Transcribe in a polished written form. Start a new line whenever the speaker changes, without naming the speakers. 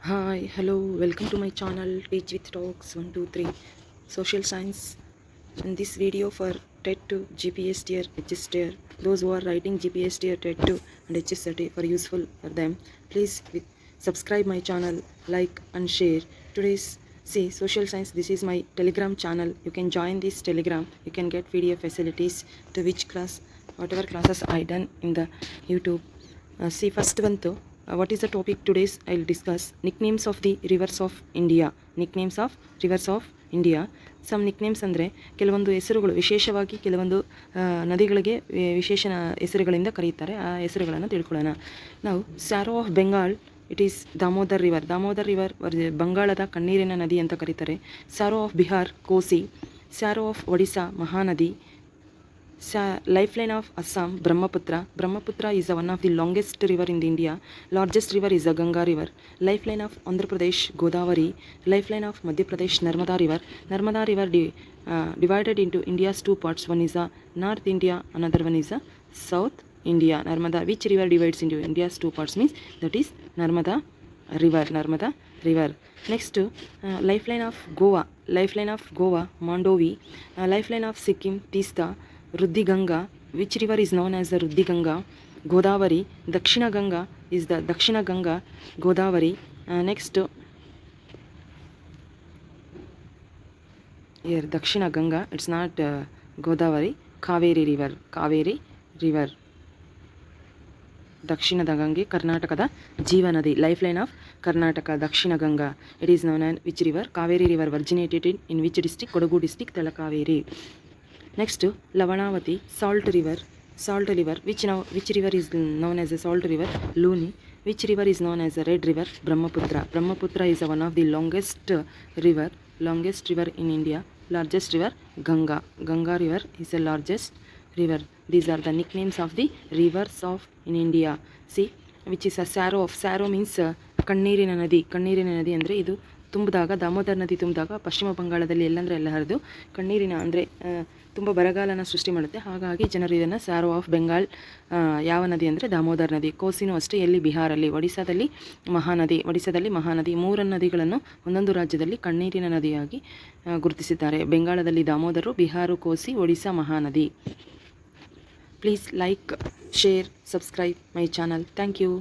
Hi, hello, welcome to my channel Teach with Talks 123 Social Science. In this video for TET 2 GPS tier, HS tier, those who are writing GPS tier, TET 2 and HS tier for useful for them, please subscribe my channel, like and share. Today's social science. This is my Telegram channel. You can join this Telegram. You can get PDF facilities to which class, whatever classes I done in the YouTube. First one though. What is the topic today's? I'll discuss nicknames of the rivers of India. Nicknames of rivers of India. Some nicknames ಅಂದರೆ ಕೆಲವೊಂದು ಹೆಸರುಗಳು, ವಿಶೇಷವಾಗಿ ಕೆಲವೊಂದು ನದಿಗಳಿಗೆ ವಿಶೇಷ ಹೆಸರುಗಳಿಂದ ಕರೆಯುತ್ತಾರೆ. ಆ ಹೆಸರುಗಳನ್ನು ತಿಳ್ಕೊಳ್ಳೋಣ. ನಾವು sorrow of Bengal, it is Damodar river. Damodar river ಬಂಗಾಳದ ಕಣ್ಣೀರಿನ ನದಿ ಅಂತ ಕರೀತಾರೆ. Sorrow of Bihar Kosi. Sorrow of Odisha Mahanadi. Lifeline of Assam, Brahmaputra. Brahmaputra is one of the longest river in India. Largest river is the Ganga river. Lifeline of Andhra Pradesh, Godavari. Lifeline of Madhya Pradesh, Narmada river. Narmada river divided into India's two parts. One is North India, another one is South India. Narmada, which river divides into India's two parts means that is Narmada river. Narmada river. Next, lifeline of Goa. Lifeline of Goa, Mandovi. Lifeline of Sikkim, Tista. Ruddiganga, which river is known as the Ruddiganga? Godavari. Dakshina Ganga is the Dakshina Ganga, Godavari. Next, here Dakshina Ganga, it's not Godavari. Kaveri river. Kaveri river. ದಕ್ಷಿಣದ ಗಂಗೆ ಕರ್ನಾಟಕದ ಜೀವನದಿ. Life line of Karnataka Dakshina Ganga. It is known on which river? Kaveri river originated in which district? Kodagu district, Talakaveri. Next, Lavanavati, salt river. Salt river. Which river is known as a salt river? Luni. Which river is known as a red river? Brahmaputra. Brahmaputra is one of the longest river in India. Largest river, Ganga. Ganga river is the largest river. These are the nicknames of the rivers of in India. See, which is a Saro of. Saro means ಕಣ್ಣೀರಿನ ನದಿ. ಕಣ್ಣೀರಿನ ನದಿ ಅಂದರೆ ಇದು ತುಂಬಿದಾಗ, ದಾಮೋದರ್ ನದಿ ತುಂಬಿದಾಗ ಪಶ್ಚಿಮ ಬಂಗಾಳದಲ್ಲಿ ಎಲ್ಲಂದರೆ ಎಲ್ಲ ಹರಿದು ಕಣ್ಣೀರಿನ ಅಂದರೆ ತುಂಬ ಬರಗಾಲನ ಸೃಷ್ಟಿ ಮಾಡುತ್ತೆ. ಹಾಗಾಗಿ ಜನರು ಇದನ್ನು ಸ್ಯಾರೋ ಆಫ್ ಬೆಂಗಾಲ್. ಯಾವ ನದಿ ಅಂದರೆ ದಾಮೋದರ್ ನದಿ. ಕೋಸಿನೂ ಅಷ್ಟೇ, ಎಲ್ಲಿ? ಬಿಹಾರಲ್ಲಿ. ಒಡಿಸ್ಸಾದಲ್ಲಿ ಮಹಾನದಿ. ಮೂರು ನದಿಗಳನ್ನು ಒಂದೊಂದು ರಾಜ್ಯದಲ್ಲಿ ಕಣ್ಣೀರಿನ ನದಿಯಾಗಿ ಗುರುತಿಸಿದ್ದಾರೆ. ಬೆಂಗಾಳದಲ್ಲಿ Damodar, Bihar Kosi, Odisha Mahanadi. Please like, share, subscribe my channel. Thank you.